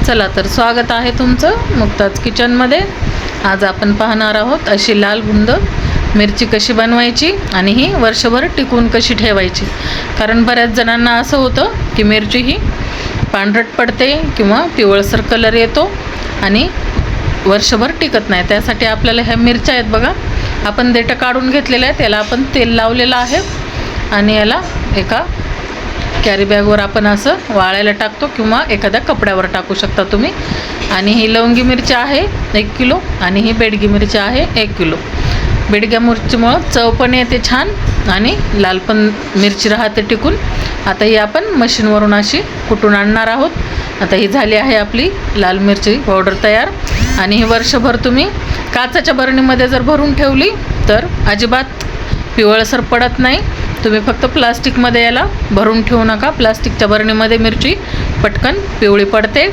चला तर स्वागत आहे तुमचं मुक्ताज किचनमध्ये। आज आपण पाहणार आहोत अशी लाल बुंद मिरची कशी बनवायची आणि ही वर्षभर टिकून कशी ठेवायची। कारण बऱ्याच जणांना असं होतं की मिरची ही पांढरट पडते किंवा पिवळसर कलर येतो आणि वर्षभर टिकत नाही। त्यासाठी आपल्याला ह्या मिरच्या आहेत बघा, आपण देठ काढून घेतलेले आहेत। याला आपण तेल लावलेलं आहे आणि याला एका कॅरी बॅगवर आपण असं वाळायला टाकतो किंवा एखाद्या कपड्यावर टाकू शकता तुम्ही। आणि ही लवंगी मिरची आहे 1 किलो आणि ही बेडगी मिरची आहे 1 किलो। बेडग्या मिरचीमुळे चव पण येते छान आणि लाल पण मिरची राहते टिकून। आता ही आपण मशीनवरून अशी कुटून आणणार आहोत। आता ही झाली आहे आपली लाल मिरची पावडर तयार। आणि ही वर्षभर तुम्ही काचेच्या बरणीमध्ये जर भरून ठेवली तर अजिबात पिवळसर पडत नाही। तुम्ही फक्त प्लास्टिकमध्ये याला भरून ठेवू नका, प्लास्टिकच्या बरणीमध्ये मिरची पटकन पिवळी पडते।